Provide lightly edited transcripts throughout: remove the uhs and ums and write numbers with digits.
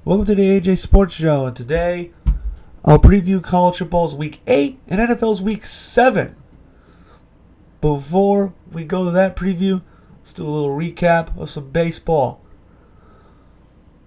Welcome to the AJ Sports Show, and today I'll preview college football's Week 8 and NFL's Week 7. Before we go to that preview, let's do a little recap of some baseball.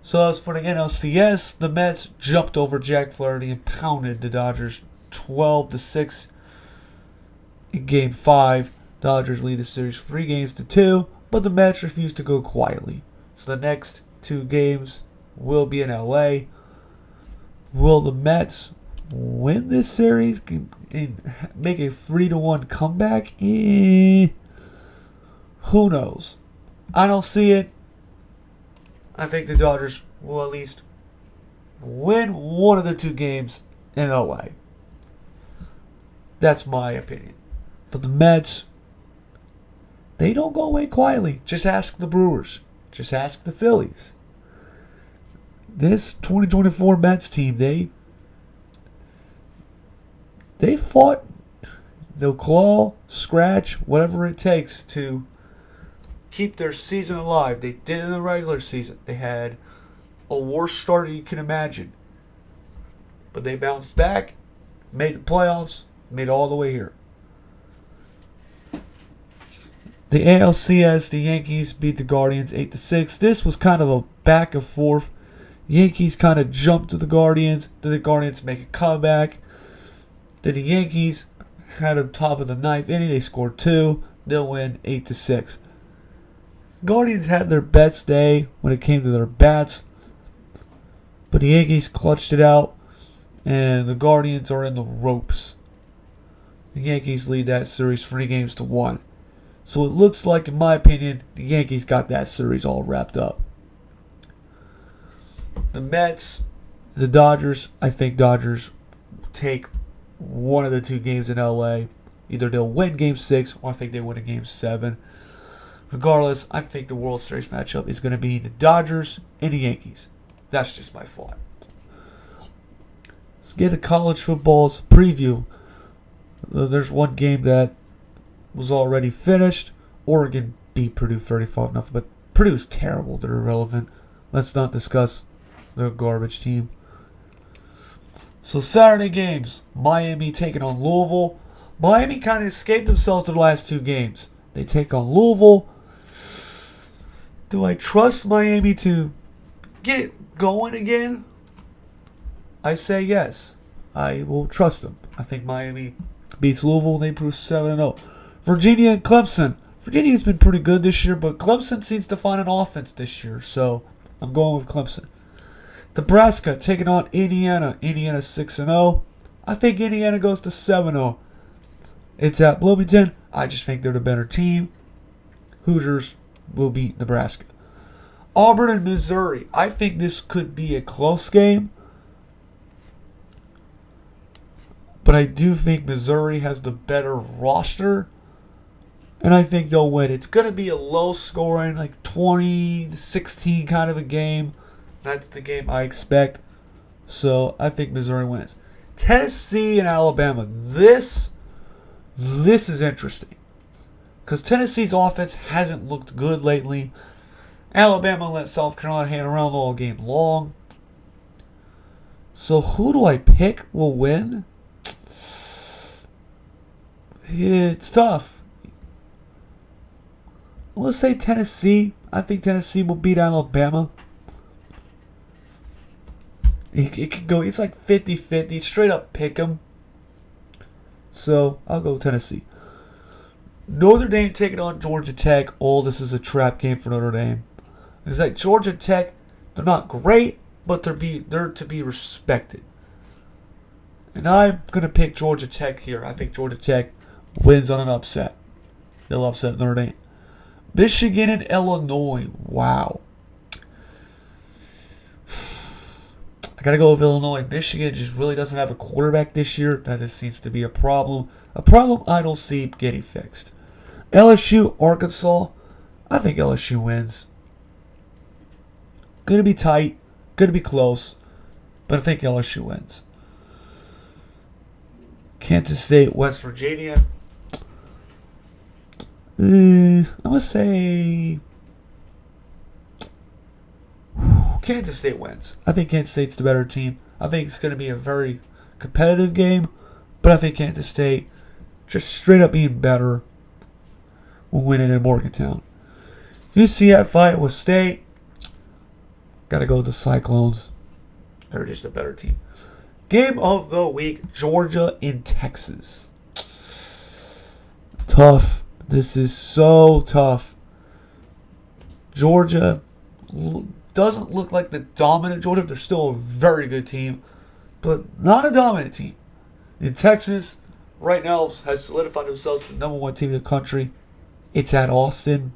So as for the NLCS, the Mets jumped over Jack Flaherty and pounded the Dodgers 12-6 in Game 5. Dodgers lead the series 3-2, but the Mets refused to go quietly. So the next 2 games will be in LA. Will the Mets win this series and make a 3-1 comeback? Who knows? I don't see it. I think the Dodgers will at least win one of the 2 games in LA. That's my opinion. But the Mets, they don't go away quietly. Just ask the Brewers. Just ask the Phillies. This 2024 Mets team, they fought. They'll claw, scratch, whatever it takes to keep their season alive. They did in the regular season. They had a worse start than you can imagine. But they bounced back, made the playoffs, made it all the way here. The ALCS, the Yankees beat the Guardians 8-6. This was kind of a back and forth. Yankees kind of jumped to the Guardians. Then the Guardians make a comeback. Then the Yankees had them top of the 9th inning. They scored 2. They'll win 8-6. Guardians had their best day when it came to their bats. But the Yankees clutched it out. And the Guardians are in the ropes. The Yankees lead that series 3-1. So it looks like, in my opinion, the Yankees got that series all wrapped up. The Mets, the Dodgers, I think Dodgers take one of the 2 games in LA. Either they'll win Game 6 or I think they win a Game 7. Regardless, I think the World Series matchup is going to be the Dodgers and the Yankees. That's just my thought. Let's get to college football's preview. There's one game that was already finished. Oregon beat Purdue 35-0, but Purdue's terrible. They're irrelevant. Let's not discuss their garbage team. So Saturday games, Miami taking on Louisville. Miami kind of escaped themselves to the last 2 games. They take on Louisville. Do I trust Miami to get it going again? I say yes. I will trust them. I think Miami beats Louisville and they improve 7-0. Virginia and Clemson. Virginia's been pretty good this year, but Clemson seems to find an offense this year, so I'm going with Clemson. Nebraska taking on Indiana. Indiana 6-0. I think Indiana goes to 7-0. It's at Bloomington. I just think they're the better team. Hoosiers will beat Nebraska. Auburn and Missouri. I think this could be a close game. But I do think Missouri has the better roster. And I think they'll win. It's going to be a low scoring, like 20-16 kind of a game. That's the game I expect. So I think Missouri wins. Tennessee and Alabama. This is interesting. Because Tennessee's offense hasn't looked good lately. Alabama let South Carolina hang around all game long. So who do I pick will win? It's tough. Let's say Tennessee. I think Tennessee will beat Alabama. It can go. It's like 50-50. Straight up pick 'em. So I'll go Tennessee. Notre Dame taking on Georgia Tech. Oh, this is a trap game for Notre Dame. It's like Georgia Tech. They're not great, but they're to be respected. And I'm gonna pick Georgia Tech here. I think Georgia Tech wins on an upset. They'll upset Notre Dame. Michigan and Illinois. Wow. I got to go with Illinois. Michigan just really doesn't have a quarterback this year. That just seems to be a problem. A problem I don't see getting fixed. LSU, Arkansas. I think LSU wins. Going to be tight. Going to be close. But I think LSU wins. Kansas State, West Virginia. I'm going to say Kansas State wins. I think Kansas State's the better team. I think it's going to be a very competitive game, but I think Kansas State, just straight up being better, will win it in Morgantown. UCF, Iowa State. Got to go with the Cyclones. They're just a better team. Game of the week, Georgia in Texas. Tough. This is so tough. Georgia doesn't look like the dominant Georgia. They're still a very good team, but not a dominant team. In Texas, right now, has solidified themselves the number one team in the country. It's at Austin.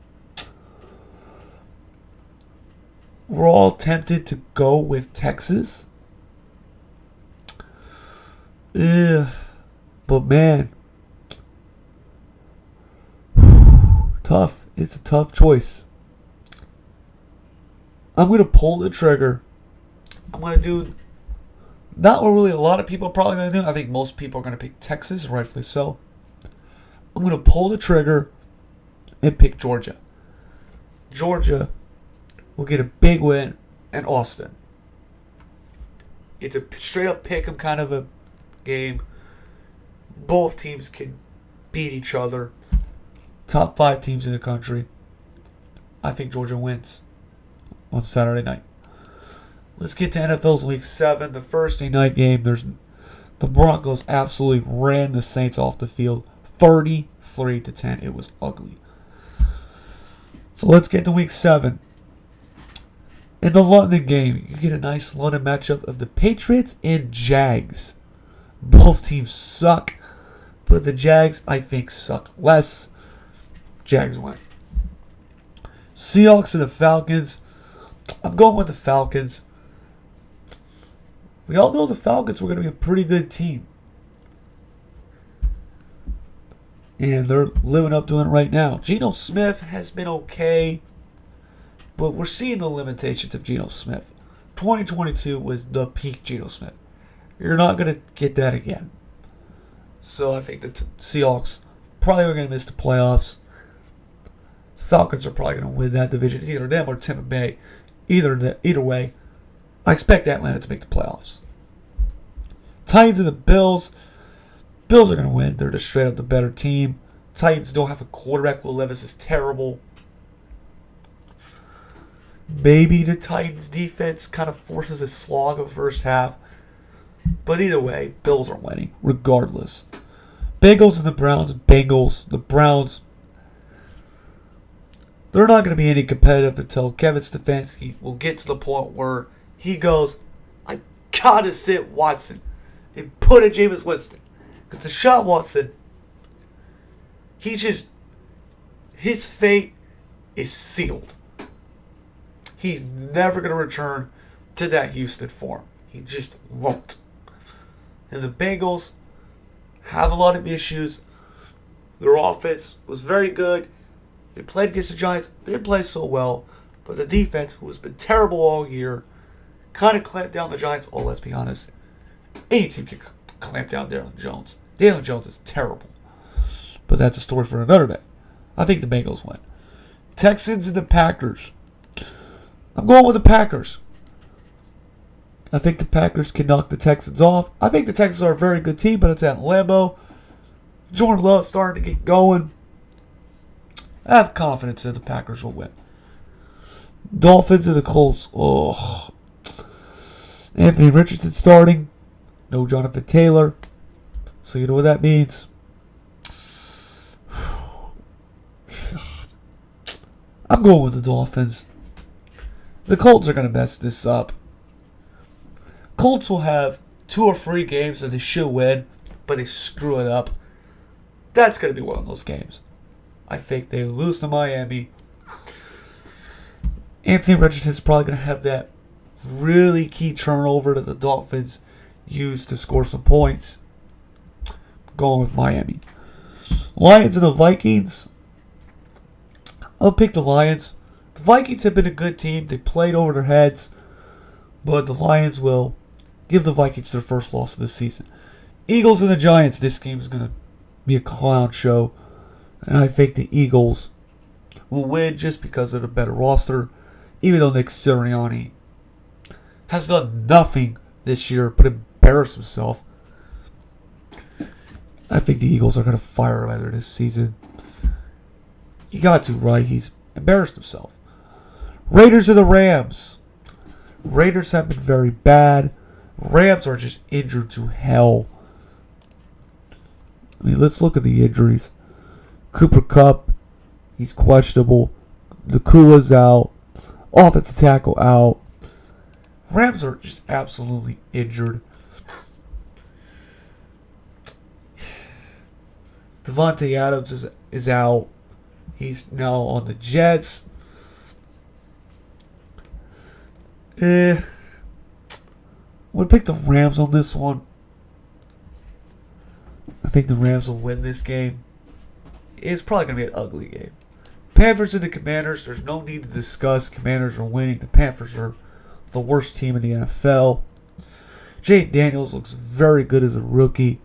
We're all tempted to go with Texas. Yeah, but man, tough. It's a tough choice. I'm going to pull the trigger. I'm going to do not what really a lot of people are probably going to do. I think most people are going to pick Texas, rightfully so. I'm going to pull the trigger and pick Georgia. Georgia will get a big win in Austin. It's a straight up pick 'em kind of a game. Both teams can beat each other. Top 5 teams in the country. I think Georgia wins on Saturday night. Let's get to NFL's Week 7. The Thursday night game, the Broncos absolutely ran the Saints off the field. 33-10. It was ugly. So let's get to Week 7. In the London game, you get a nice London matchup of the Patriots and Jags. Both teams suck, but the Jags, I think, suck less. Jags win. Seahawks and the Falcons. I'm going with the Falcons. We all know the Falcons were going to be a pretty good team. And they're living up to it right now. Geno Smith has been okay, but we're seeing the limitations of Geno Smith. 2022 was the peak Geno Smith. You're not going to get that again. So I think the Seahawks probably are going to miss the playoffs. Falcons are probably going to win that division. It's either them or Tampa Bay. Either way, I expect Atlanta to make the playoffs. Titans and the Bills. Bills are going to win. They're just straight up the better team. Titans don't have a quarterback. Will Levis is terrible. Maybe the Titans defense kind of forces a slog of the first half. But either way, Bills are winning, regardless. Bengals and the Browns. Bengals. The Browns. They're not going to be any competitive until Kevin Stefanski will get to the point where he goes, I got to sit Watson and put in Jameis Winston. Because Deshaun Watson, his fate is sealed. He's never going to return to that Houston form. He just won't. And the Bengals have a lot of issues. Their offense was very good. They played against the Giants. They didn't play so well. But the defense, who has been terrible all year, kind of clamped down the Giants. Oh, let's be honest. Any team can clamp down Daniel Jones. Daniel Jones is terrible. But that's a story for another day. I think the Bengals win. Texans and the Packers. I'm going with the Packers. I think the Packers can knock the Texans off. I think the Texans are a very good team, but it's at Lambeau. Jordan Love starting to get going. I have confidence that the Packers will win. Dolphins and the Colts. Oh. Anthony Richardson starting. No Jonathan Taylor. So you know what that means. I'm going with the Dolphins. The Colts are going to mess this up. Colts will have 2 or 3 games that they should win, but they screw it up. That's going to be one of those games. I think they lose to Miami. Anthony Richardson's probably going to have that really key turnover that the Dolphins use to score some points. Going with Miami. Lions and the Vikings. I'll pick the Lions. The Vikings have been a good team. They played over their heads. But the Lions will give the Vikings their first loss of the season. Eagles and the Giants. This game is going to be a clown show. And I think the Eagles will win just because of the better roster. Even though Nick Sirianni has done nothing this year but embarrass himself. I think the Eagles are going to fire him after this season. You got to, right? He's embarrassed himself. Raiders and the Rams. Raiders have been very bad. Rams are just injured to hell. I mean, let's look at the injuries. Cooper Kupp, he's questionable. Nakua's out. Offensive tackle out. Rams are just absolutely injured. Devontae Adams is out. He's now on the Jets. I'm going to pick the Rams on this one. I think the Rams will win this game. It's probably going to be an ugly game. Panthers and the Commanders, there's no need to discuss. Commanders are winning. The Panthers are the worst team in the NFL. Jay Daniels looks very good as a rookie.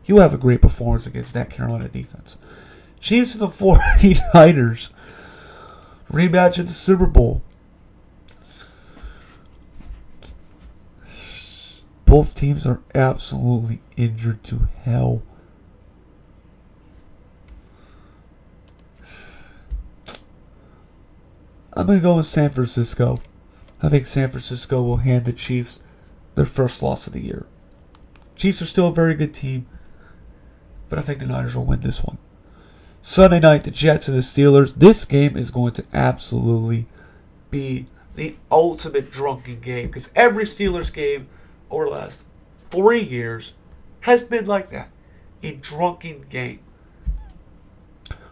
You have a great performance against that Carolina defense. Chiefs and the 49ers. Rematch at the Super Bowl. Both teams are absolutely injured to hell. I'm going to go with San Francisco. I think San Francisco will hand the Chiefs their first loss of the year. Chiefs are still a very good team, but I think the Niners will win this one. Sunday night, the Jets and the Steelers. This game is going to absolutely be the ultimate drunken game, because every Steelers game over the last 3 years has been like that. A drunken game.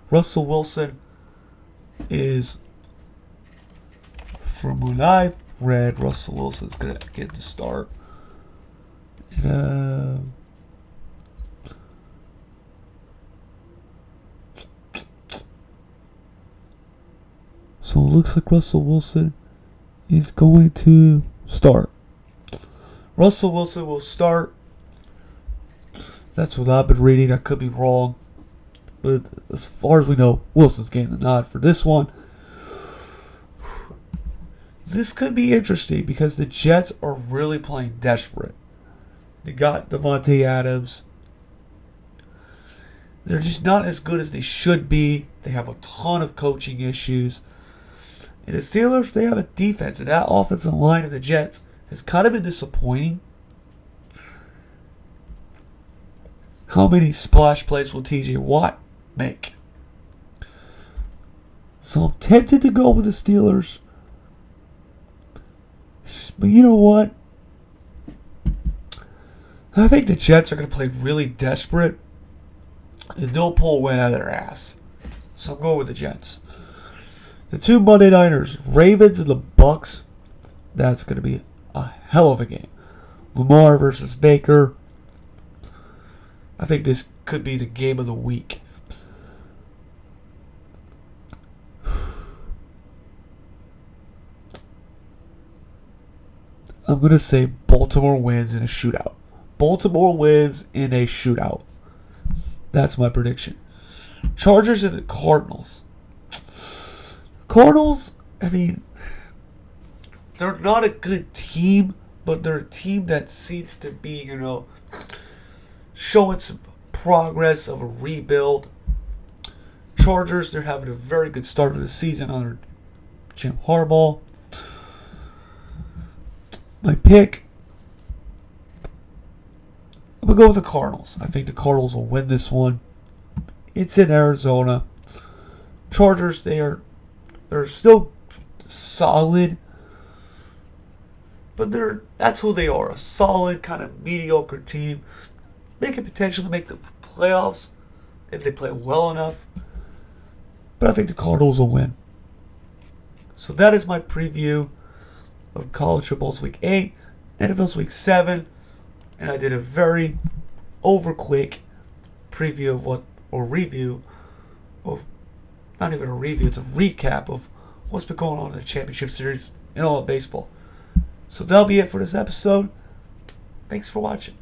Russell Wilson is, from what I've read, Russell Wilson's going to get the start. So it looks like Russell Wilson is going to start. Russell Wilson will start. That's what I've been reading. I could be wrong. But as far as we know, Wilson's getting the nod for this one. This could be interesting because the Jets are really playing desperate. They got Devontae Adams. They're just not as good as they should be. They have a ton of coaching issues. And the Steelers, they have a defense. And that offensive line of the Jets has kind of been disappointing. How many splash plays will TJ Watt make? So I'm tempted to go with the Steelers. But you know what? I think the Jets are going to play really desperate. And they'll pull a win out of their ass. So I'm going with the Jets. The two Monday Nighters, Ravens and the Bucks. That's going to be a hell of a game. Lamar versus Baker. I think this could be the game of the week. I'm going to say Baltimore wins in a shootout. Baltimore wins in a shootout. That's my prediction. Chargers and the Cardinals. Cardinals, I mean, they're not a good team, but they're a team that seems to be, showing some progress of a rebuild. Chargers, they're having a very good start of the season under Jim Harbaugh. My pick, I'm going to go with the Cardinals. I think the Cardinals will win this one. It's in Arizona. Chargers, they're still solid. But that's who they are. A solid, kind of mediocre team. They can potentially make the playoffs if they play well enough. But I think the Cardinals will win. So that is my preview of College Football's Week 8, NFL's Week 7, and I did a very quick preview of not even a review, it's a recap of what's been going on in the championship series in all of baseball. So that'll be it for this episode. Thanks for watching.